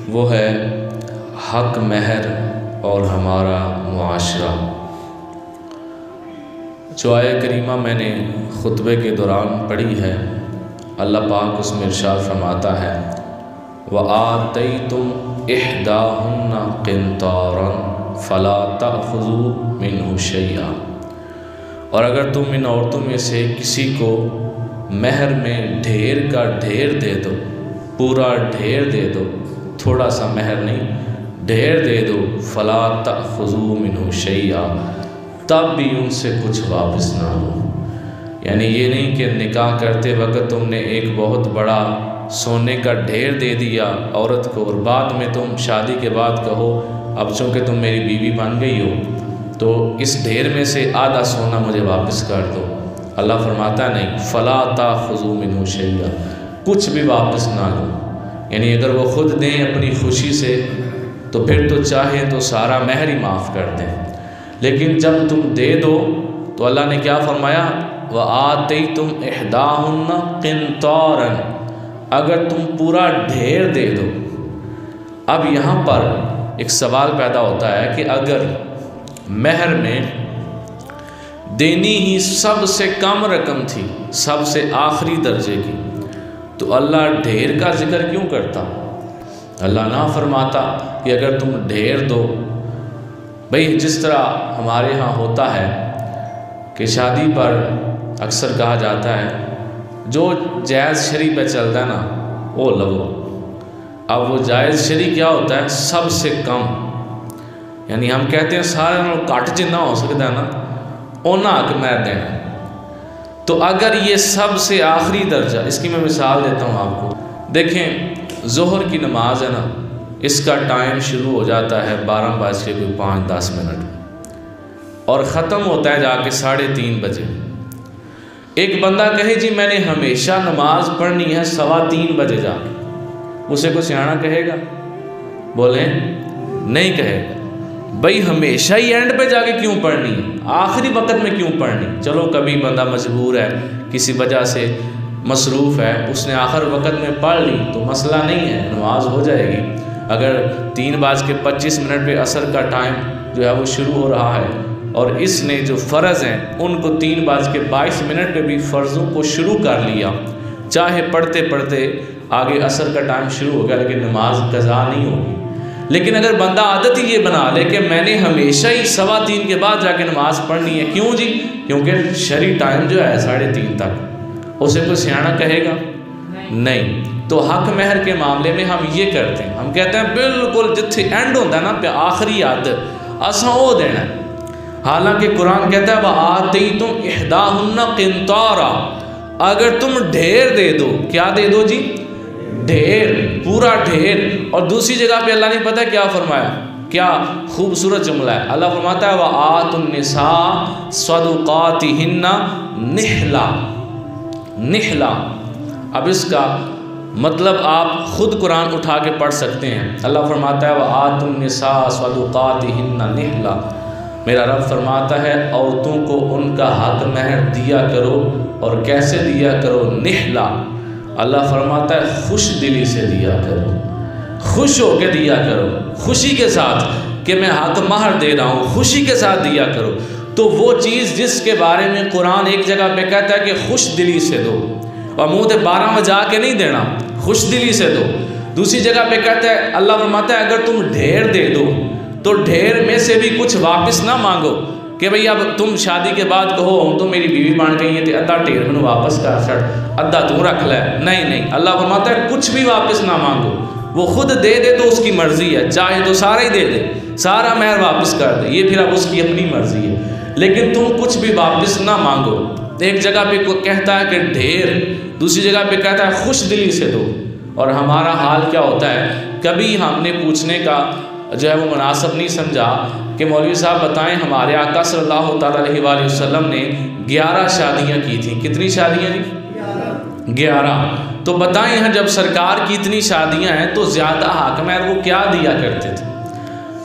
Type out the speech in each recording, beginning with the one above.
وہ ہے حق مہر اور ہمارا معاشرہ۔ جو آیہ کریمہ میں نے خطبے کے دوران پڑھی ہے، اللہ پاک اس میں ارشاد فرماتا ہے وَآتَيْتُمْ إِحْدَاهُنَّ قِنْطَارًا فَلَا تَأْخُذُوا مِنْهُ شَيْئًا، اور اگر تم ان عورتوں میں سے کسی کو مہر میں ڈھیر کا ڈھیر دے دو، پورا ڈھیر دے دو، تھوڑا سا مہر نہیں، ڈھیر دے دو، فَلَا تَأْخُذُوا مِنْهُ شَيْئًا، تب بھی ان سے کچھ واپس نہ لو۔ یعنی یہ نہیں کہ نکاح کرتے وقت تم نے ایک بہت بڑا سونے کا ڈھیر دے دیا عورت کو، اور بعد میں تم شادی کے بعد کہو اب چونکہ تم میری بیوی بن گئی ہو تو اس ڈھیر میں سے آدھا سونا مجھے واپس کر دو۔ اللہ فرماتا نہیں فَلَا تَأْخُذُوا مِنْهُ شَيْئًا، کچھ بھی واپس نہ لو۔ یعنی اگر وہ خود دیں اپنی خوشی سے تو پھر تو چاہیں تو سارا مہر ہی معاف کر دیں، لیکن جب تم دے دو تو اللہ نے کیا فرمایا وَآتَيْتُمْ إِحْدَاهُنَّ قِنْطَارًا، اگر تم پورا ڈھیر دے دو۔ اب یہاں پر ایک سوال پیدا ہوتا ہے کہ اگر مہر میں دینی ہی سب سے کم رقم تھی، سب سے آخری درجے کی، تو اللہ ڈھیر کا ذکر کیوں کرتا؟ اللہ نہ فرماتا کہ اگر تم ڈھیر دو۔ بھئی جس طرح ہمارے ہاں ہوتا ہے کہ شادی پر اکثر کہا جاتا ہے جو جائز شرعی پہ چلتا ہے نا وہ لو۔ اب وہ جائز شرعی کیا ہوتا ہے؟ سب سے کم، یعنی ہم کہتے ہیں سارے کٹ جنا ہو سکتا ہے نا اونا حق مہر دینا۔ تو اگر یہ سب سے آخری درجہ، اس کی میں مثال دیتا ہوں آپ کو۔ دیکھیں ظہر کی نماز ہے نا، اس کا ٹائم شروع ہو جاتا ہے 12:05 اور ختم ہوتا ہے جا کے 3:30 بجے۔ ایک بندہ کہے جی میں نے ہمیشہ نماز پڑھنی ہے 3:15 بجے جا کے، اسے کوئی سیاںا کہے گا؟ بولیں نہیں کہے گا۔ بھئی ہمیشہ ہی اینڈ پہ جا کے کیوں پڑھنی ہے؟ آخری وقت میں کیوں پڑھنی؟ چلو کبھی بندہ مجبور ہے، کسی وجہ سے مصروف ہے، اس نے آخر وقت میں پڑھ لی تو مسئلہ نہیں ہے، نماز ہو جائے گی۔ اگر 3:25 پہ عصر کا ٹائم جو ہے وہ شروع ہو رہا ہے اور اس نے جو فرض ہیں ان کو 3:22 پہ بھی فرضوں کو شروع کر لیا، چاہے پڑھتے پڑھتے آگے عصر کا ٹائم شروع ہو گیا لیکن نماز قضا نہیں ہوگی۔ لیکن اگر بندہ عادت ہی یہ بنا لے کہ میں نے ہمیشہ ہی 3:15 کے بعد جا کے نماز پڑھنی ہے، کیوں جی؟ کیونکہ شرعی ٹائم جو ہے 3:30 تک، اسے کوئی سیاںا کہے گا؟ نہیں۔ تو حق مہر کے معاملے میں ہم یہ کرتے ہیں، ہم کہتے ہیں بالکل جتھے اینڈ ہوتا ہے نا پہ آخری عادت اساں وہ دینا ہے۔ حالانکہ قرآن کہتا ہے وَآتَيْتُمْ إِحْدَاهُنَّ قِنْطَارًا، اگر تم ڈھیر دے دو، کیا دے دو جی؟ ڈھیر، پورا ڈھیر۔ اور دوسری جگہ پہ اللہ نے پتہ کیا فرمایا؟ کیا خوبصورت جملہ ہے، اللہ فرماتا ہے وَآتُوا النِّسَاءَ صَدُقَاتِهِنَّ نِحْلًا، نِحْلًا۔ اب اس کا مطلب آپ خود قرآن اٹھا کے پڑھ سکتے ہیں۔ اللہ فرماتا ہے وَآتُوا النِّسَاءَ صَدُقَاتِهِنَّ نِحْلًا، میرا رب فرماتا ہے عورتوں کو ان کا حق مہر دیا کرو، اور کیسے دیا کرو؟ نحلا۔ اللہ فرماتا ہے خوش دلی سے دیا کرو، خوش ہو کے دیا کرو، خوشی کے ساتھ کہ میں حق مہر دے رہا ہوں، خوشی کے ساتھ دیا کرو۔ تو وہ چیز جس کے بارے میں قرآن ایک جگہ پہ کہتا ہے کہ خوش دلی سے دو، اور منہ تے 12 میں جا کے نہیں دینا، خوش دلی سے دو۔ دوسری جگہ پہ کہتا ہے اللہ فرماتا ہے اگر تم ڈھیر دے دو تو ڈھیر میں سے بھی کچھ واپس نہ مانگو کہ بھئی اب تم شادی کے بعد کہو ہم تو میری بیوی بن گئی ہیں تو ادھا ڈھیر میں واپس کر چھڑ، ادھا تو رکھ لے۔ نہیں نہیں، اللہ فرماتا ہے کچھ بھی واپس نہ مانگو، وہ خود دے دے تو اس کی مرضی ہے، چاہے تو سارا ہی دے دے، سارا مہر واپس کر دے، یہ پھر اب اس کی اپنی مرضی ہے، لیکن تم کچھ بھی واپس نہ مانگو۔ ایک جگہ پہ کہتا ہے کہ ڈھیر، دوسری جگہ پہ کہتا ہے خوش دلی سے دو۔ اور ہمارا حال کیا ہوتا ہے، کبھی ہم نے پوچھنے کا جو ہے وہ مناسب نہیں سمجھا کہ مولوی صاحب بتائیں ہمارے آقا صلی اللہ تعالیٰ علیہ وآلہ وسلم نے 11 شادیاں کی تھیں۔ کتنی شادیاں جی؟ 11۔ تو بتائیں یہاں جب سرکار کی اتنی شادیاں ہیں تو زیادہ حق مہر وہ کیا دیا کرتے تھے؟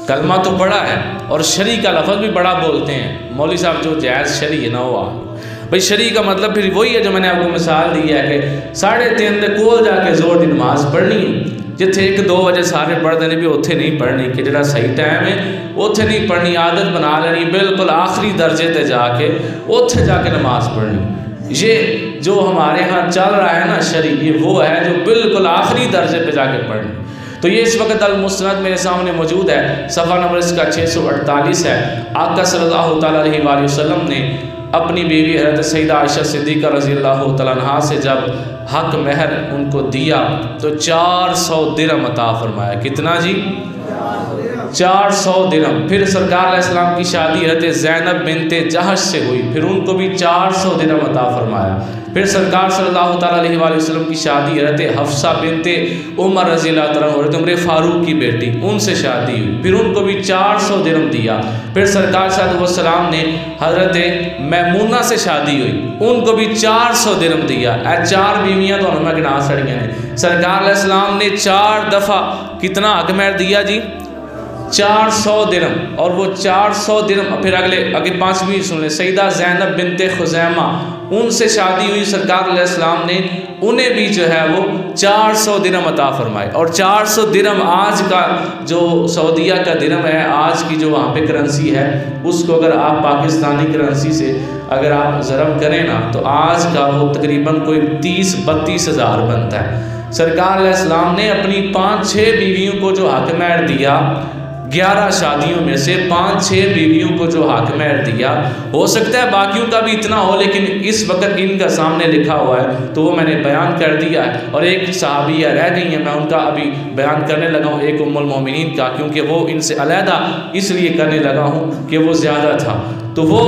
کلمہ تو بڑا ہے اور شرعی کا لفظ بھی بڑا بولتے ہیں، مولوی صاحب جو جائز شرعی ہے نا وہ بھئی شرعی کا مطلب پھر وہی ہے جو میں نے آپ کو مثال دی ہے کہ 3:30 دے کول جا کے زور دی نماز پڑھنی ہے، جتھے 1-2 بجے سارے پڑھتے ہیں بھی اتھے نہیں پڑھنی، کہ جڑا صحیح ٹائم ہے اتھے نہیں پڑھنی، عادت بنا لینی بالکل آخری درجے تے جا کے اتھے جا کے نماز پڑھنی۔ یہ جو ہمارے ہاں چل رہا ہے نا شرعی، یہ وہ ہے جو بالکل آخری درجے پہ جا کے پڑھنی۔ تو یہ اس وقت المسند میرے سامنے موجود ہے، صفحہ نمبر اس کا 648 ہے۔ آقا صلی اللہ تعالیٰ علیہ وآلہ وسلم نے اپنی بیوی حضرت سیدہ عائشہ صدیقہ رضی اللہ تعالیٰ عنہا سے جب حق مہر ان کو دیا تو 400 درہم عطا فرمایا۔ کتنا جی؟ 400 درہم۔ پھر سرکار علیہ السلام کی شادی حضرت زینب بنت جہش سے ہوئی، پھر ان کو بھی 400 درہم عطا فرمایا۔ پھر سرکار صلی اللہ تعالیٰ علیہ وآلہ وسلم کی شادی حضرت حفصہ بنت عمر رضی اللہ تعالیٰ عنہ، حضرت عمر فاروق کی بیٹی، ان سے شادی ہوئی، پھر ان کو بھی 400 درہم دیا۔ پھر سرکار صلی اللہ علیہ وسلم نے حضرت میمونہ سے شادی ہوئی، ان کو بھی 400 درہم دیا۔ 4 بیویاں تو میں گنا سڑیاں ہیں۔ سرکار علیہ السلام نے 4 دفعہ کتنا حق مہر دیا جی؟ 400 درہم۔ اور وہ 400 درہم پھر اگے 5ویں سن لیں، سیدہ زینب بنت خزیمہ، ان سے شادی ہوئی، سرکار علیہ السلام نے انہیں بھی جو ہے وہ 400 درہم عطا فرمائے۔ اور 400 درہم آج کا جو سعودیہ کا درہم ہے، آج کی جو وہاں پہ کرنسی ہے، اس کو اگر آپ پاکستانی کرنسی سے اگر آپ ضرب کریں نا تو آج کا وہ تقریباً کوئی 30-32 ہزار بنتا ہے۔ سرکار علیہ السلام نے اپنی 5-6 بیویوں کو جو حق مہر دیا، 11 شادیوں میں سے 5-6 بیویوں کو جو حق مہر دیا، ہو سکتا ہے باقیوں کا بھی اتنا ہو، لیکن اس وقت ان کا سامنے لکھا ہوا ہے تو وہ میں نے بیان کر دیا ہے۔ اور ایک صحابیہ رہ گئی ہیں، میں ان کا ابھی بیان کرنے لگا ہوں، ایک ام المومنین کا، کیونکہ وہ ان سے علیحدہ اس لیے کرنے لگا ہوں کہ وہ زیادہ تھا۔ تو وہ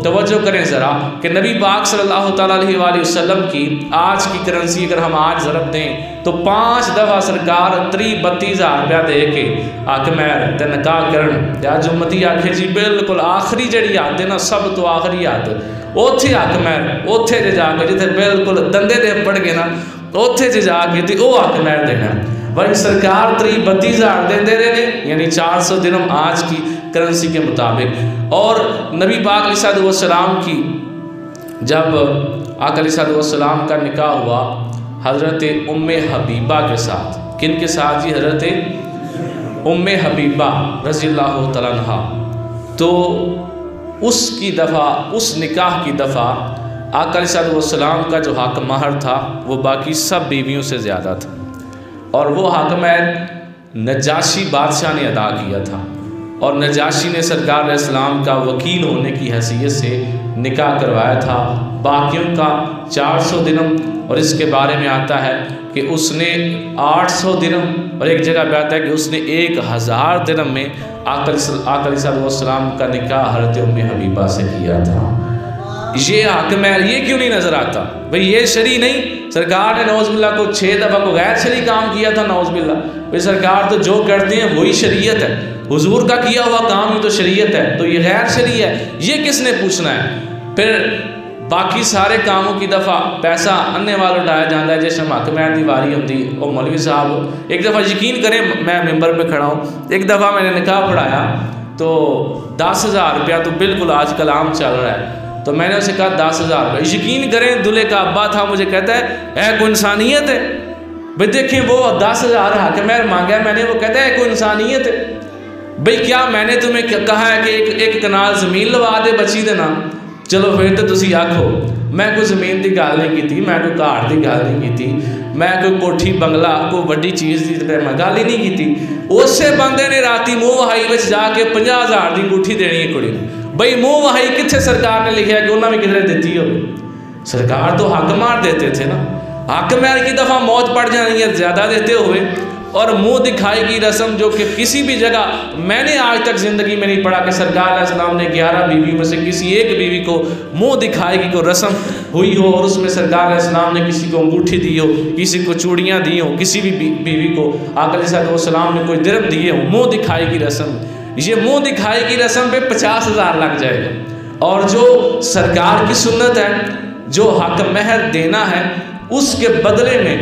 توجہ کریں ذرا کہ نبی پاک صلی اللہ تعالیٰ علیہ وآلہ وسلم کی آج کی کرنسی اگر ہم آج ضرب دیں تو 5 دفعہ سرکار 32,000 روپیہ دے کے حق مہر تے نکاح کرن۔ یا جو متی آکھے جی بالکل آخری جڑی یاد ہے نا، سب تو آخری یاد اوتھے حق مہر، اوتھے جا کے جتھے بالکل دندے دے پڑ گئے نا، اوتھے جا کے تے او حق مہر دینا۔ وہی سرکار 32,000 دے رہے ہیں، یعنی 400 درہم آج کی کرنسی کے مطابق۔ اور نبی پاک علیہ السلام کی جب آقا علیہ السلام کا نکاح ہوا حضرت ام حبیبہ کے ساتھ، کن کے ساتھ جی؟ حضرت ام حبیبہ رضی اللہ تعالیٰ عنہ۔ تو اس کی دفعہ، اس نکاح کی دفعہ آقا علیہ السلام کا جو حق مہر تھا وہ باقی سب بیویوں سے زیادہ تھا، اور وہ حق مہر نجاشی بادشاہ نے ادا کیا تھا، اور نجاشی نے سرکار علیہ السلام کا وکیل ہونے کی حیثیت سے نکاح کروایا تھا۔ باقیوں کا 400 درہم، اور اس کے بارے میں آتا ہے کہ اس نے 800 درہم، اور ایک جگہ پہ آتا ہے کہ اس نے 1000 درہم میں آقا علیہ السلام کا نکاح حضرت ام حبیبہ سے کیا تھا۔ یہ حق مہر یہ کیوں نہیں نظر آتا؟ بھئی یہ شرعی نہیں، سرکار نے نعوذ باللہ کو 6 دفعہ کو غیر شرعی کام کیا تھا، نعوذ باللہ۔ بھئی سرکار تو جو کرتے ہیں وہی شریعت ہے، حضور کا کیا ہوا کام ہی تو شریعت ہے، تو یہ غیر شرعی ہے، یہ کس نے پوچھنا ہے؟ پھر باقی سارے کاموں کی دفعہ پیسہ اننے والا اٹھایا جاتا ہے، جیسے حق مہر دی واری ہوتی او مولوی صاحب۔ ایک دفعہ یقین کریں میں ممبر پہ کھڑا ہوں، ایک دفعہ میں نے نکاح پڑھایا تو 10,000 روپیہ تو بالکل آج کل عام چل رہا ہے، تو میں نے اسے کہا 10,000 روپیہ۔ یقین کریں دلہے کا ابا تھا، مجھے کہتا ہے اے کوئی انسانیت ہے؟ بھئی دیکھیں وہ 10,000 حق مہر مانگا ہے میں نے، وہ کہتا ہے کوئی انسانیت ہے؟ بھئی کیا میں نے تمہیں کہا ہے کہ ایک کنال زمین لوا دے بچی دے نا؟ چلو پھر تو تسی آکھو میں کوئی زمین دی گل نہیں کی، میں کوئی کار دی گل نہیں کی، میں کوئی کوٹھی بنگلہ کوئی وڈی چیز دی میں گل ہی نہیں کی۔ اسے بندے نے راتی منہ وہائی وچ جا کے 50,000 دی انگوٹھی دینی ہے کڑی۔ بھئی منہ وہائی کتھے سرکار نے لکھا ہے کہ انہوں نے کدھر دیتی ہو؟ سرکار تو حق مار دیتے تھے نا، حق مہر کی دفعہ موت پڑ جانی ہے زیادہ دیتے ہوئے، اور منہ دکھائی کی رسم جو کہ کسی بھی جگہ میں نے آج تک زندگی میں نہیں پڑھا کہ سرکار علیہ السلام نے 11 بیوی میں سے کسی ایک بیوی کو منہ دکھائی کی کوئی رسم ہوئی ہو، اور اس میں سرکار علیہ السلام نے کسی کو انگوٹھی دی ہو، کسی کو چوڑیاں دی ہوں، کسی بھی بیوی کو آقا علیہ السلام نے کوئی درہم دیے ہوں منہ دکھائی کی رسم۔ یہ منہ دکھائی کی رسم پہ 50,000 لگ جائے گا، اور جو سرکار کی سنت ہے جو حق مہر دینا ہے اس کے بدلے میں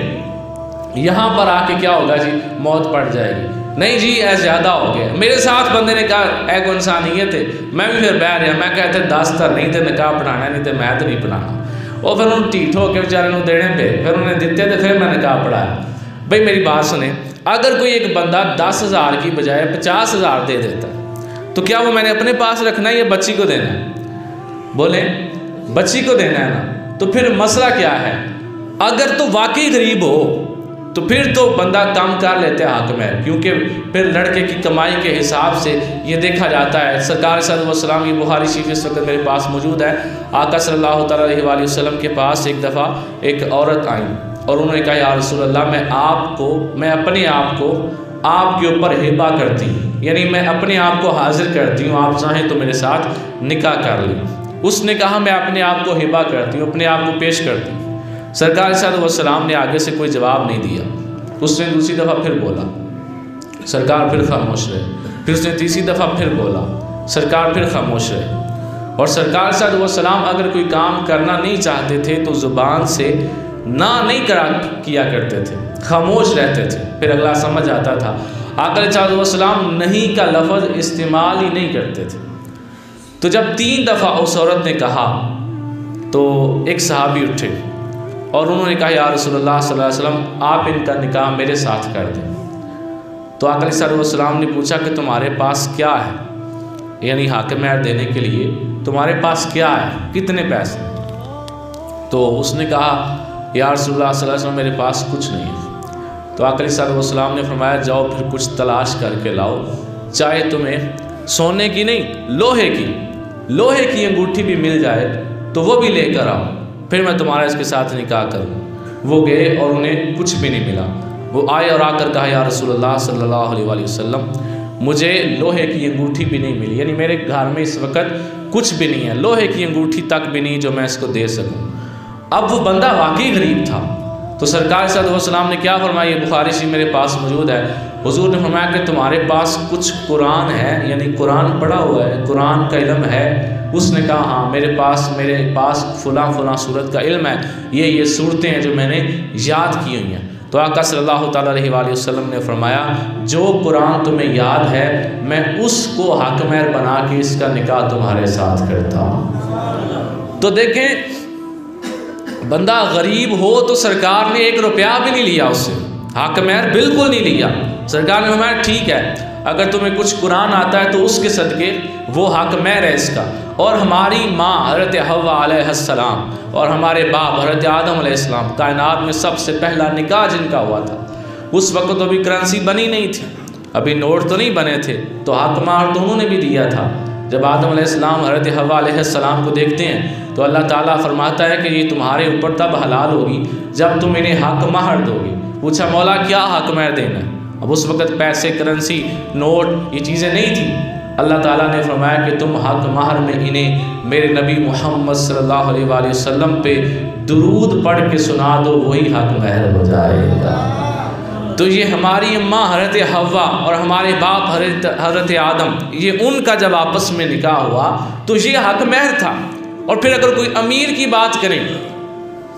یہاں پر آ کے کیا ہوگا جی؟ موت پڑ جائے گی۔ نہیں جی اے زیادہ ہو گیا. میرے ساتھ بندے نے کہا اے کو انسانیت ہے. میں بھی پھر بہ رہا, میں کہتے 10 تر نہیں تے نکاح پڑھانا نہیں تے میں تو نہیں پڑھانا. وہ پھر انہوں ٹھیٹ ہو کے بیچارے نوں دینے پہ, پھر انہوں نے دیتے تو پھر میں نکاح پڑھایا. بھئی میری بات سنیں, اگر کوئی ایک بندہ 10,000 کی بجائے 50,000 دے دیتا تو کیا وہ میں نے اپنے پاس رکھنا ہے یا بچی کو دینا ہے؟ بولیں بچی کو دینا ہے نا. تو پھر مسئلہ کیا ہے؟ اگر تو واقعی غریب ہو تو پھر تو بندہ کام کر لیتے ہیں حق مہر, کیونکہ پھر لڑکے کی کمائی کے حساب سے یہ دیکھا جاتا ہے. سرکار صلی اللہ علیہ وسلم کی بخاری شریف اس وقت میرے پاس موجود ہے. آقا صلی اللہ تعالیٰ علیہ وآلہ وسلم کے پاس ایک دفعہ ایک عورت آئی اور انہوں نے کہا یا رسول اللہ میں اپنے آپ کو آپ کے اوپر ہبہ کرتی ہوں, یعنی میں اپنے آپ کو حاضر کرتی ہوں, آپ چاہیں تو میرے ساتھ نکاح کر لیں. اس نے کہا میں اپنے آپ کو ہبہ کرتی ہوں, اپنے آپ کو پیش کرتی ہوں. سرکار صلی اللہ علیہ وسلم نے آگے سے کوئی جواب نہیں دیا. اس نے دوسری دفعہ پھر بولا, سرکار پھر خاموش رہے. پھر اس نے تیسری دفعہ پھر بولا, سرکار پھر خاموش رہے. اور سرکار صلی اللہ علیہ وسلم اگر کوئی کام کرنا نہیں چاہتے تھے تو زبان سے نہ نہیں کیا کرتے تھے, خاموش رہتے تھے. پھر اگلا سمجھ آتا تھا. آقا صلی اللہ علیہ وسلم نہیں کا لفظ استعمال ہی نہیں کرتے تھے. تو جب 3 دفعہ اس عورت نے کہا تو ایک صحابی اٹھے اور انہوں نے کہا یا رسول اللہ صلی اللہ علیہ وسلم آپ ان کا نکاح میرے ساتھ کر دیں. تو آقا صلی اللہ علیہ وسلم نے پوچھا کہ تمہارے پاس کیا ہے, یعنی حق مہر دینے کے لیے تمہارے پاس کیا ہے, کتنے پیسے؟ تو اس نے کہا یا رسول اللہ صلی اللہ علیہ وسلم میرے پاس کچھ نہیں ہے. تو آقا صلی اللہ علیہ وسلم نے فرمایا جاؤ پھر کچھ تلاش کر کے لاؤ, چاہے تمہیں سونے کی نہیں لوہے کی انگوٹھی بھی مل جائے تو وہ بھی لے کر آؤ, پھر میں تمہارا اس کے ساتھ نکاح کروں. وہ گئے اور انہیں کچھ بھی نہیں ملا. وہ آئے اور آ کر کہا یا رسول اللہ صلی اللہ علیہ وآلہ وسلم مجھے لوہے کی انگوٹھی بھی نہیں ملی, یعنی میرے گھر میں اس وقت کچھ بھی نہیں ہے, لوہے کی انگوٹھی تک بھی نہیں جو میں اس کو دے سکوں. اب وہ بندہ واقعی غریب تھا. تو سرکار صلی اللہ علیہ وسلم نے کیا فرمایا, یہ بخاری شریف میرے پاس موجود ہے. حضور نے فرمایا کہ تمہارے پاس کچھ قرآن ہے, یعنی قرآن پڑھا ہوا ہے, قرآن کا علم ہے؟ اس نے کہا ہاں میرے پاس فلاں صورت کا علم ہے, یہ صورتیں ہیں جو میں نے یاد کی ہوئی ہیں. تو آقا صلی اللہ تعالیٰ علیہ وآلہ وسلم نے فرمایا جو قرآن تمہیں یاد ہے میں اس کو حق مہر بنا کے اس کا نکاح تمہارے ساتھ کرتا ہوں. تو دیکھیں بندہ غریب ہو تو سرکار نے 1 روپیہ بھی نہیں لیا اس سے, حق مہر بالکل نہیں لیا. سرکار نے فرمایا ٹھیک ہے اگر تمہیں کچھ قرآن آتا ہے تو اس کے صدقے وہ حق مہر ہے اس کا. اور ہماری ماں حضرت حوا علیہ السلام اور ہمارے باپ حضرت آدم علیہ السلام, کائنات میں سب سے پہلا نکاح جن کا ہوا تھا, اس وقت تو ابھی کرنسی بنی نہیں تھی, ابھی نوٹ تو نہیں بنے تھے, تو حق مہر تو انہوں نے بھی دیا تھا. جب آدم علیہ السلام حضرت حوا علیہ السلام کو دیکھتے ہیں تو اللہ تعالیٰ فرماتا ہے کہ یہ تمہارے اوپر تب حلال ہوگی جب تم انہیں حق مہر دو گی. پوچھا مولا کیا حق مہر دینا ہے؟ اب اس وقت پیسے, کرنسی, نوٹ یہ چیزیں نہیں تھیں. اللہ تعالیٰ نے فرمایا کہ تم حق مہر میں انہیں میرے نبی محمد صلی اللہ علیہ وآلہ وسلم پہ درود پڑھ کے سنا دو, وہی حق مہر ہو جائے گا. تو یہ ہماری اماں حضرت حوا اور ہمارے باپ حضرت آدم, یہ ان کا جب آپس میں نکاح ہوا تو یہ حق مہر تھا. اور پھر اگر کوئی امیر کی بات کریں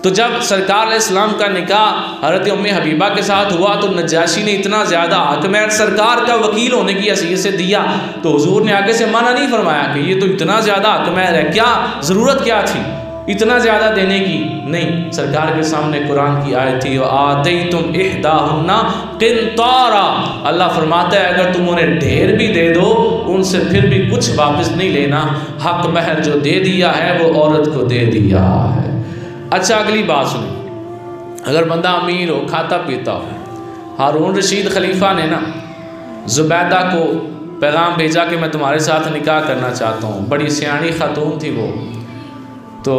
تو جب سرکار علیہ السلام کا نکاح حضرت ام حبیبہ کے ساتھ ہوا تو نجاشی نے اتنا زیادہ حق مہر سرکار کا وکیل ہونے کی حیثیت سے دیا, تو حضور نے آگے سے منع نہیں فرمایا کہ یہ تو اتنا زیادہ حق مہر ہے, کیا ضرورت کیا تھی اتنا زیادہ دینے کی؟ نہیں, سرکار کے سامنے قرآن کی آیت تھی وَآتَيْتُمْ إِحْدَاهُنَّ قِنْطَارًا. اللہ فرماتا ہے اگر تم انہیں ڈھیر بھی دے دو ان سے پھر بھی کچھ واپس نہیں لینا, حق مہر جو دے دیا ہے وہ عورت کو دے دیا ہے. اچھا اگلی بات سنیں, اگر بندہ امیر ہو, کھاتا پیتا ہو, ہارون رشید خلیفہ نے نا زبیدہ کو پیغام بھیجا کہ میں تمہارے ساتھ نکاح کرنا چاہتا ہوں, بڑی سیانی خاتون تھی وہ, تو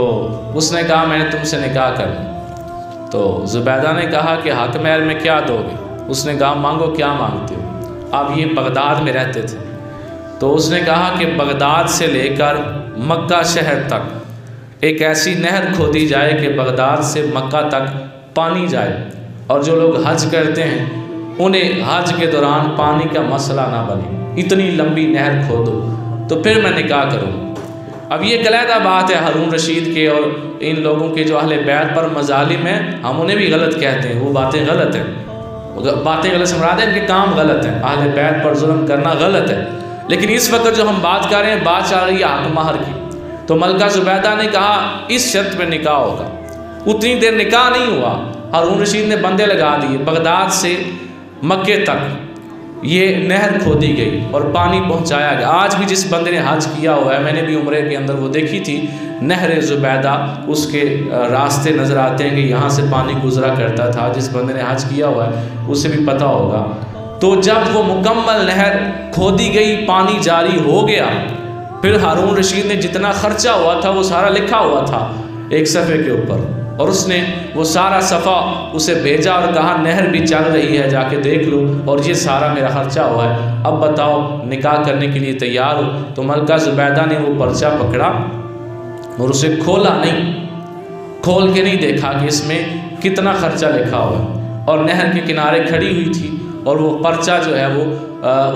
اس نے کہا میں نے تم سے نکاح کرنا. تو زبیدہ نے کہا کہ حق مہر میں کیا دو گے؟ اس نے کہا مانگو کیا مانگتے ہو. اب یہ بغداد میں رہتے تھے, تو اس نے کہا کہ بغداد سے لے کر مکہ شہر تک ایک ایسی نہر کھودی جائے کہ بغداد سے مکہ تک پانی جائے, اور جو لوگ حج کرتے ہیں انہیں حج کے دوران پانی کا مسئلہ نہ بنے, اتنی لمبی نہر کھودو تو پھر میں نکاح کروں. اب یہ علیحدہ بات ہے ہارون رشید کے اور ان لوگوں کے جو اہل بیت پر مظالم ہیں, ہم انہیں بھی غلط کہتے ہیں, وہ باتیں غلط ہیں. باتیں غلط سے مراد ہے ان کے کام غلط ہیں، اہل بیت پر ظلم کرنا غلط ہے۔ لیکن اس وقت جو ہم بات کر رہے ہیں، بات چل رہی ہے حق مہر کی، تو ملکہ زبیدہ نے کہا اس شرط پہ نکاح ہوگا۔ اتنی دیر نکاح نہیں ہوا، ہارون رشید نے بندے لگا دیے، بغداد سے مکے تک یہ نہر کھودی گئی اور پانی پہنچایا گیا۔ آج بھی جس بندے نے حج کیا ہوا ہے، میں نے بھی عمرے کے اندر وہ دیکھی تھی نہر زبیدہ، اس کے راستے نظر آتے ہیں کہ یہاں سے پانی گزرا کرتا تھا۔ جس بندے نے حج کیا ہوا ہے اسے بھی پتہ ہوگا۔ تو جب وہ مکمل نہر کھودی گئی، پانی جاری ہو گیا، پھر ہارون رشید نے جتنا خرچہ ہوا تھا وہ سارا لکھا ہوا تھا ایک صفحے کے اوپر، اور اس نے وہ سارا صفحہ اسے بھیجا اور کہا نہر بھی چل رہی ہے، جا کے دیکھ لو، اور یہ سارا میرا خرچہ ہوا ہے، اب بتاؤ نکاح کرنے کے لیے تیار ہو؟ تو ملکہ زبیدہ نے وہ پرچہ پکڑا اور اسے کھولا نہیں، کھول کے نہیں دیکھا کہ اس میں کتنا خرچہ لکھا ہوا ہے، اور نہر کے کنارے کھڑی ہوئی تھی، اور وہ پرچہ جو ہے وہ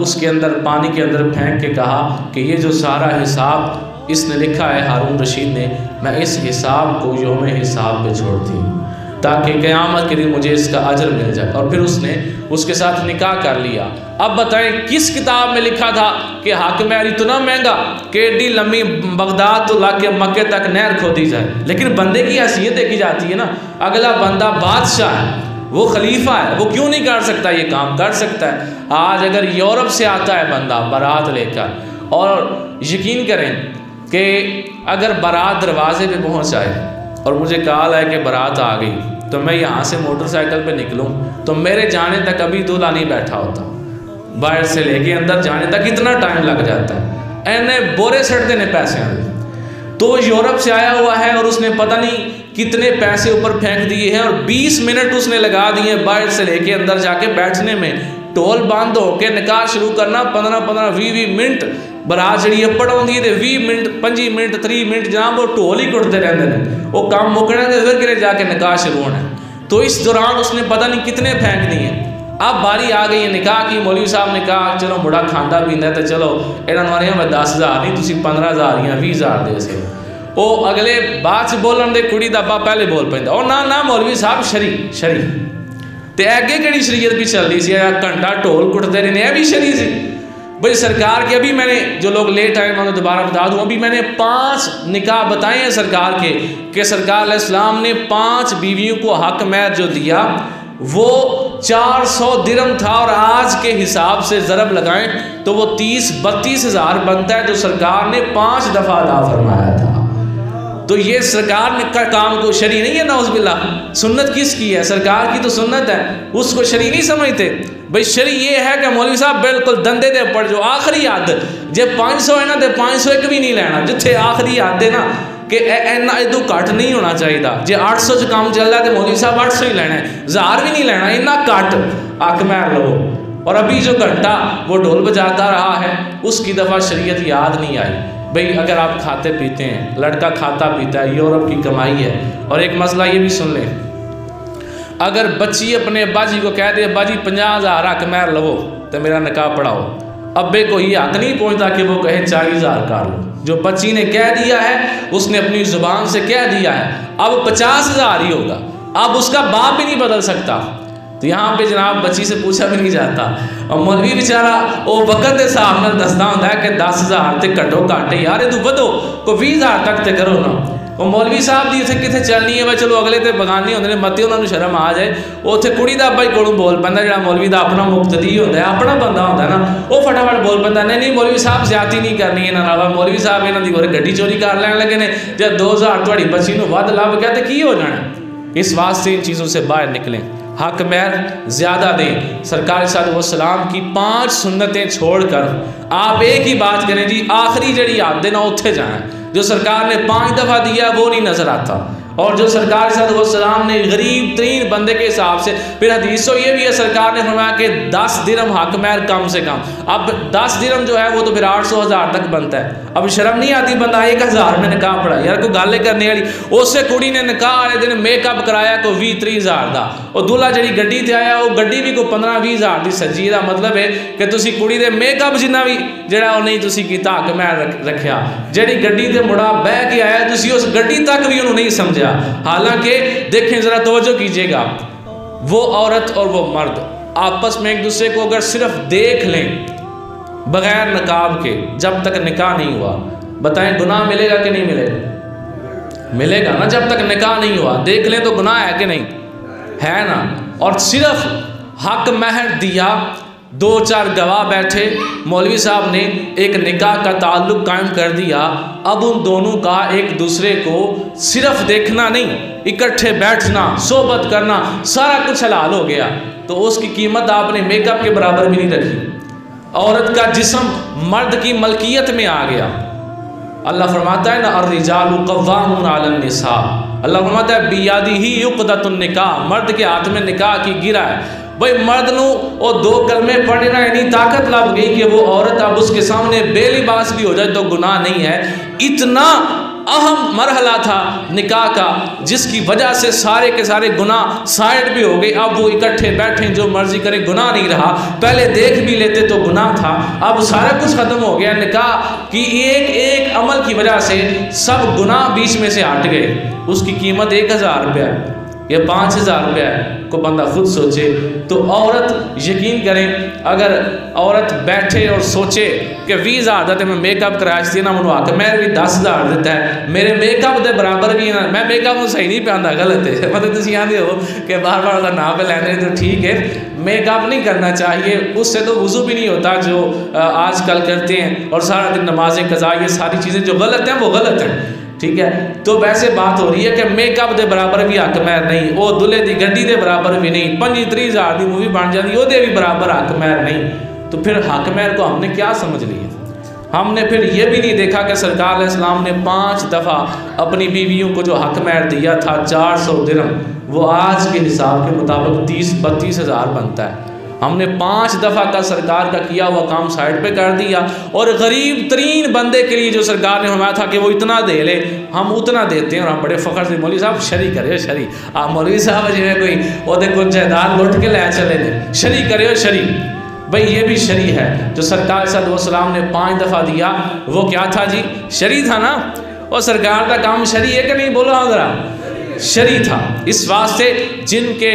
اس کے اندر پانی کے اندر پھینک کے کہا کہ یہ جو سارا حساب اس نے لکھا ہے ہارون رشید نے، میں اس حساب کو یوم حساب پہ چھوڑتی ہوں تاکہ قیامت کے دن مجھے اس کا اجر مل جائے۔ اور پھر اس نے اس کے ساتھ نکاح کر لیا۔ اب بتائیں کس کتاب میں لکھا تھا کہ حق مہر اتنا مہنگا کہ ایڈی لمبی بغداد تو لا کے مکے تک نہر کھودی جائے؟ لیکن بندے کی حیثیت دیکھی جاتی ہے نا، اگلا بندہ بادشاہ ہے، وہ خلیفہ ہے، وہ کیوں نہیں کر سکتا؟ یہ کام کر سکتا ہے۔ آج اگر یورپ سے آتا ہے بندہ بارات لے کر، اور یقین کریں کہ اگر بارات دروازے پہ پہنچ جائے اور مجھے کال ہے کہ بارات آ گئی، تو میں یہاں سے موٹر سائیکل پہ نکلوں تو میرے جانے تک ابھی دولہا نہیں بیٹھا ہوتا، باہر سے لے کے اندر جانے تک اتنا ٹائم لگ جاتا ہے، اینے بورے سٹ دینے پیسے آنے۔ تو یورپ سے آیا ہوا ہے اور اس نے پتہ نہیں کتنے پیسے اوپر پھینک دیے ہیں، اور 20 منٹ اس نے لگا دیے باہر سے لے کے اندر جا کے بیٹھنے میں، ٹول بند ہو کے نکاح شروع کرنا 15 20 منٹ، برات جڑی اپڑ ہوندی ہے تے 20 منٹ 25 منٹ 30 منٹ جناب وہ ٹول ہی کٹتے رہتے ہیں، وہ کام مکنے دے پھر کنے جا کے نکاح شروع ہونا ہے۔ تو اس دوران اس نے پتہ نہیں کتنے پھینک دیے۔ اب باری آ گئی ہے نکاح کی، مولوی صاحب نے کہا چلو مڑا کھاندا پیندا ہے تو چلو انہاں نوں میں 10,000 نہیں تسی 15,000 یا 20,000 دے سکو۔ وہ اگلے بعد سے بولن دے کڑی دا ابا پہلے بول پیندا، او نہ مولوی صاحب شری تے اگے کیڑی شریعت بھی چل رہی سی، گھنٹہ ٹول کٹتے رہنے، یہ بھی شری سی بھائی سرکار کے۔ ابھی میں نے جو لوگ لیٹ آئے میں دوبارہ بتا دوں، ابھی میں نے 5 نکاح بتائے ہیں سرکار کے کہ سرکار علیہ السلام نے 5 بیویوں کو حق مہر جو دیا وہ 400 درہم تھا، اور آج کے حساب سے ضرب لگائیں تو وہ 30-32 ہزار بنتا ہے جو سرکار نے 5 دفعہ ادا فرمایا تھا۔ تو یہ سرکار نے کا کام کو شرعی نہیں ہے، نعوذ باللہ۔ سنت کس کی ہے؟ سرکار کی تو سنت ہے، اس کو شرعی نہیں سمجھتے بھئی۔ شرعی یہ ہے کہ مولوی صاحب بالکل دندے دے پڑ جو آخری حد جے 500 ہے نا تے 501 بھی نہیں لینا، جتھے آخری حد ہے نا کہ اینا ادو کٹ نہیں ہونا چاہیے دا، جے 800 جو کام چل رہا ہے تے مولوی صاحب 800 ہی لینا ہے، 1000 بھی نہیں لینا، اینا کٹ حق مہر لو۔ اور ابھی جو گھنٹہ وہ ڈھول بجاتا رہا ہے اس کی دفعہ شریعت یاد نہیں آئی۔ بھئی اگر آپ کھاتے پیتے ہیں، لڑکا کھاتا پیتا ہے، یورپ کی کمائی ہے۔ اور ایک مسئلہ یہ بھی سن لیں، اگر بچی اپنے ابا جی کو کہہ دے ابا جی 50,000 حق مہر لو تو میرا نکاح پڑھاؤ، ابے کو یہ حق نہیں پہنچتا کہ وہ کہے 40,000 کر لو۔ جو بچی نے کہہ دیا ہے اس نے اپنی زبان سے کہہ دیا ہے، اب 50,000 ہی ہوگا، اب اس کا باپ بھی نہیں بدل سکتا۔ تو یہاں پہ جناب بچی سے پوچھا بھی نہیں جاتا، اور مولوی بیچارہ وہ وقت دے صاحب نے دستا ہوتا ہے کہ 10,000 تے کٹو کاٹے یار تو بدو کو 20,000 تک تے کرو نا۔ وہ مولوی صاحب دی اتنے کتنے چلنی ہے بھائی، چلو اگلے تے بغانی ہوندے نے متی انہوں نے شرم آ جائے، وہ اتنے کڑی دا بھائی کولوں بول پیندا، جڑا مولوی دا اپنا مقتدی ہوتا ہے اپنا بندہ ہوتا ہے نا، وہ فٹافٹ بول پیندا نہیں مولوی صاحب زیادتی نہیں کرنی انہاں نال، مولوی صاحب انہاں دی اور گڈی چوری کر لین لگے نے، جب 2,000 تہاڈی بچی نوں ود لب گیا تے کی ہو جانا۔ اس واسطے ان چیزوں سے باہر نکلیں، حق مہر زیادہ دیں۔ سرکار صلی اللہ علیہ وسلم کی 5 سنتیں چھوڑ کر آپ ایک ہی بات کریں جی آخری جڑی یاد دینا اتھے جائیں، جو سرکار نے 5 دفعہ دیا وہ نہیں نظر آتا۔ اور جو سرکار صلی اللہ علیہ وسلم نے غریب ترین بندے کے حساب سے، پھر حدیثوں یہ بھی ہے سرکار نے فرمایا کہ 10 درہم حق مہر کم سے کم، اب 10 درہم جو ہے وہ تو پھر 800,000 تک بنتا ہے۔ اب شرم نہیں آتی بندہ 1,000 میں نکاح پڑھا، یار کوئی گالے کرنے والی، اس سے کڑی نے نکاح والے دن میک اپ کرایا کو 20-30,000 دا، اور دلہا جڑی گڈی تے آیا وہ گڈی بھی کو 15-20,000 دی سجی، دا مطلب ہے کہ تسی کڑی دے میک اپ جنہ بھی جڑا وہ نہیں تسی کیتا حق مہر رکھیا، جڑی گڈی تے مڑا بہ کے آیا تسی اس گڈی تک بھی انہوں نہیں سمجھا۔ حالانکہ دیکھیں ذرا توجہ کیجئے گا، وہ عورت اور وہ مرد آپس میں ایک دوسرے کو اگر صرف دیکھ لیں بغیر نقاب کے جب تک نکاح نہیں ہوا، بتائیں گناہ ملے گا کہ نہیں ملے گا؟ ملے گا نا، جب تک نکاح نہیں ہوا دیکھ لیں تو گناہ ہے کہ نہیں ہے نا۔ اور صرف حق مہر دیا، 2-4 گواہ بیٹھے، مولوی صاحب نے ایک نکاح کا تعلق قائم کر دیا، اب ان دونوں کا ایک دوسرے کو صرف دیکھنا نہیں، اکٹھے بیٹھنا، صحبت کرنا، سارا کچھ حلال ہو گیا، تو اس کی قیمت آپ نے میک اپ کے برابر بھی نہیں رکھی۔ عورت کا جسم مرد کی ملکیت میں آ گیا۔ اللہ فرماتا ہے نا الرجال قوامون علی النساء، اللہ فرماتا ہے بیادہ عقدۃ النکاح، مرد کے ہاتھ میں نکاح کی گرا ہے۔ بھائی مرد نو وہ 2 کلمے پڑھنا اتنی طاقت لگ گئی کہ وہ عورت اب اس کے سامنے بے لباس بھی ہو جائے تو گناہ نہیں ہے۔ اتنا اہم مرحلہ تھا نکاح کا جس کی وجہ سے سارے کے سارے گناہ سائڈ بھی ہو گئے، اب وہ اکٹھے بیٹھیں جو مرضی کریں، گناہ نہیں رہا۔ پہلے دیکھ بھی لیتے تو گناہ تھا، اب سارا کچھ ختم ہو گیا۔ نکاح کی ایک ایک عمل کی وجہ سے سب گناہ بیچ میں سے ہٹ گئے۔ اس کی قیمت 1000 روپیہ ہے یا 5000 روپیہ ہے، کو بندہ خود سوچے۔ تو عورت یقین کریں اگر عورت بیٹھے اور سوچے کہ 20,000 دیتے میں میک اپ کراش دینا منوا کے میں بھی 10,000 دیتا ہے، میرے میک اپ دے برابر بھی نا، میں میک اپ صحیح نہیں پہنتا، غلط ہے، مطلب تسی آندے ہو کہ بار بار اگر نہ پہ لینے تو ٹھیک ہے، میک اپ نہیں کرنا چاہیے، اس سے تو وضو بھی نہیں ہوتا جو آج کل کرتے ہیں، اور سارا دن نمازیں قضا، یہ ساری چیزیں جو غلط ہیں وہ غلط ہیں، ٹھیک ہے۔ تو ویسے بات ہو رہی ہے کہ میک اپ دے برابر بھی حق مہر نہیں، وہ دلہے دی گڈی دے برابر بھی نہیں، 25-30,000 دی مووی بن جاتی وہ دے بھی برابر حق مہر نہیں۔ تو پھر حق مہر کو ہم نے کیا سمجھ لیا؟ ہم نے پھر یہ بھی نہیں دیکھا کہ سرکار علیہ السلام نے 5 دفعہ اپنی بیویوں کو جو حق مہر دیا تھا 400 درہم، وہ آج کے حساب کے مطابق 30-32,000 بنتا ہے۔ ہم نے 5 دفعہ کا سرکار کا کیا ہوا کام سائڈ پہ کر دیا، اور غریب ترین بندے کے لیے جو سرکار نے فرمایا تھا کہ وہ اتنا دے لے، ہم اتنا دیتے ہیں، اور ہم بڑے فخر سے مولوی صاحب شری کرے شری، آپ مولوی صاحب جو ہے کوئی وہ دیکھو جائیداد لوٹ کے لے چلے لے، شری کرے شری، بھئی یہ بھی شری ہے۔ جو سرکار صلی اللہ علیہ وسلم نے 5 دفعہ دیا وہ کیا تھا جی؟ شری تھا نا، اور سرکار کا کام شری ہے کہ نہیں؟ بولو ہاں ذرا، شری تھا۔ اس واسطے جن کے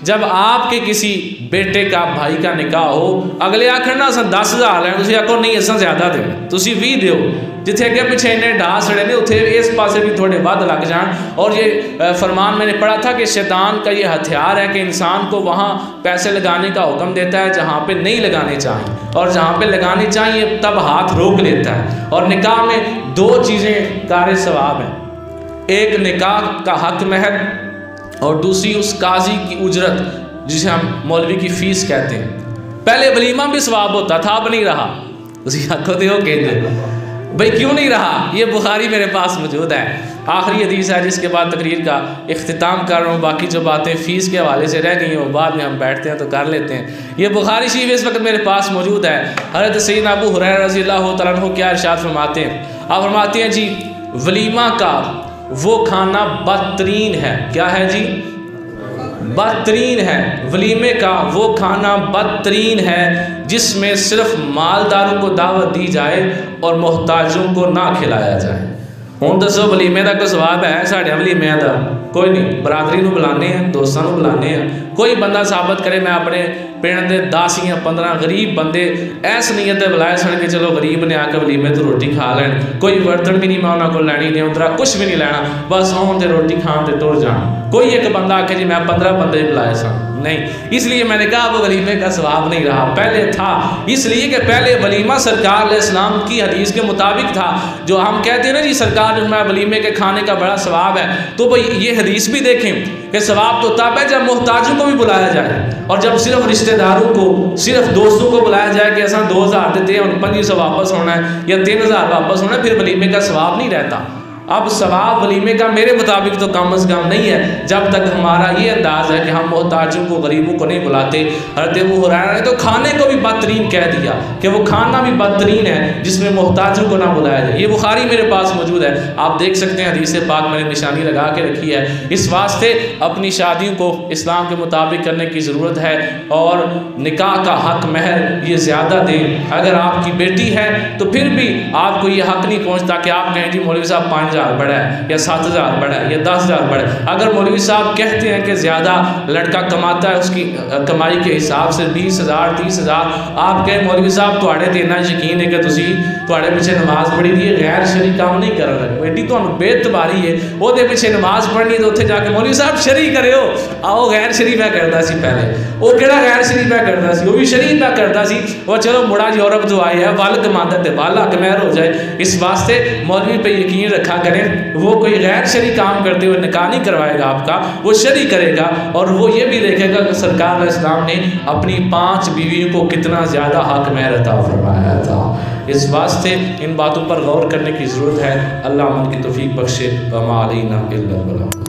جب آپ کے کسی بیٹے کا بھائی کا نکاح ہو، اگلے آخر نہ 10,000 ہے، تسی آخو نہیں اساں زیادہ دے، تسی 20 دیو، جتھے اگے پیچھے انہیں ڈھا سڑے نے اتھے اس پاسے بھی تھوڑے بعد لگ جان۔ اور یہ فرمان میں نے پڑھا تھا کہ شیطان کا یہ ہتھیار ہے کہ انسان کو وہاں پیسے لگانے کا حکم دیتا ہے جہاں پہ نہیں لگانے چاہیے، اور جہاں پہ لگانے چاہیے تب ہاتھ روک لیتا ہے۔ اور نکاح میں 2 چیزیں کار ثواب ہیں، ایک نکاح کا حق مہر، اور دوسری اس قاضی کی اجرت جسے ہم مولوی کی فیس کہتے ہیں۔ پہلے ولیمہ بھی ثواب ہوتا تھا، اب نہیں رہا، اسی حق کو دیو کہتے بھئی کیوں نہیں رہا؟ یہ بخاری میرے پاس موجود ہے، آخری حدیث ہے جس کے بعد تقریر کا اختتام کر رہا ہوں، باقی جو باتیں فیس کے حوالے سے رہ گئی ہیں وہ بعد میں ہم بیٹھتے ہیں تو کر لیتے ہیں۔ یہ بخاری شریف اس وقت میرے پاس موجود ہے۔ حضرت سیدنا ابو ہریرہ رضی اللہ تعالیٰ عنہ کیا ارشاد فرماتے ہیں؟ آپ فرماتے ہیں جی ولیمہ کا وہ کھانا بدترین ہے، کیا ہے جی؟ بدترین ہے۔ ولیمے کا وہ کھانا بدترین ہے جس میں صرف مالداروں کو دعوت دی جائے اور محتاجوں کو نہ کھلایا جائے۔ ہوں دسو ولیمے دا کوئی ثواب ہے ساڑھے ولیمے دا؟ کوئی نہیں۔ برادری نو بلانے ہیں، دوستاں نو بلانے ہیں، کوئی بندہ ثابت کرے میں اپنے پنڈ دے 10 یا 15 غریب بندے ایس نیت دے بلائے سن کے چلو غریب نے آ کے ولیمے تو روٹی کھا لین، کوئی برتن بھی نہیں میں انہاں کو لینی نہیں اترا کچھ بھی نہیں لینا، بس آن تے روٹی کھان تے ٹر جان۔ کوئی ایک بندہ آ کے جی میں 15 بندے بلائے سن، نہیں۔ اس لیے میں نے کہا وہ ولیمے کا ثواب نہیں رہا، پہلے تھا، اس لیے کہ پہلے ولیمہ سرکار علیہ السلام کی حدیث کے مطابق تھا۔ جو ہم کہتے ہیں نا جی سرکار میں ولیمے کے کھانے کا بڑا ثواب ہے، تو بھئی یہ حدیث بھی دیکھیں کہ ثواب تو تب ہے جب محتاجوں کو بھی بلایا جائے، اور جب صرف رشتہ داروں کو صرف دوستوں کو بلایا جائے کہ ایسا 2000 دیتے ہیں اور 2500 واپس ہونا ہے یا 3000 واپس ہونا ہے، پھر ولیمے کا ثواب نہیں رہتا۔ اب ثواب ولیمے کا میرے مطابق تو کم از کم نہیں ہے جب تک ہمارا یہ انداز ہے کہ ہم محتاجوں کو غریبوں کو نہیں بلاتے۔ حضرت ابو ہریرہ نے تو کھانے کو بھی بدترین کہہ دیا کہ وہ کھانا بھی بدترین ہے جس میں محتاجوں کو نہ بلایا جائے۔ یہ بخاری میرے پاس موجود ہے، آپ دیکھ سکتے ہیں، حدیث پاک میں نے نشانی لگا کے رکھی ہے۔ اس واسطے اپنی شادیوں کو اسلام کے مطابق کرنے کی ضرورت ہے، اور نکاح کا حق مہر یہ زیادہ دیں۔ اگر آپ کی بیٹی ہے تو پھر بھی آپ کو یہ حق نہیں پہنچتا کہ آپ کہیں جی مولوی صاحب 5000 5,000 بڑا ہے یا 7,000 بڑا ہے یا 10,000 بڑا ہے، اگر مولوی صاحب کہتے ہیں کہ زیادہ لڑکا کماتا ہے اس کی کمائی کے حساب سے 20,000 30,000، آپ کہیں مولوی صاحب تواڈے تے اتنا یقین ہے کہ تسی تواڈے پیچھے نماز پڑھی دی ہے، غیر شرعی کام نہیں کر رہے، ایڈی تانوں بے اعتباری ہے، وہ دے پیچھے نماز پڑھنی ہے تو اتنے جا کے مولوی صاحب شرعی کرے ہو، آؤ غیر شرعی پہ کرتا سی پہلے، وہ کہڑا غیر شرعی پہ کرتا سی، وہ بھی شرعی پہ کرتا سی، وہ چلو مڑا یورپ تو آیا ہے وال کماتا تے وال حق مہر ہو جائے، اس واسطے مولوی پہ یقین رکھا کریں، وہ کوئی غیر شرعی کام کرتے ہوئے نکاح نہیں کروائے گا آپ کا، وہ شرعی کرے گا، اور وہ یہ بھی دیکھے گا کہ سرکار علیہ السلام نے اپنی 5 بیویوں کو کتنا زیادہ حق مہر عطا فرمایا تھا۔ اس واسطے ان باتوں پر غور کرنے کی ضرورت ہے۔ اللہ عمل کی توفیق بخشے۔ وما علینا الا البلاغ۔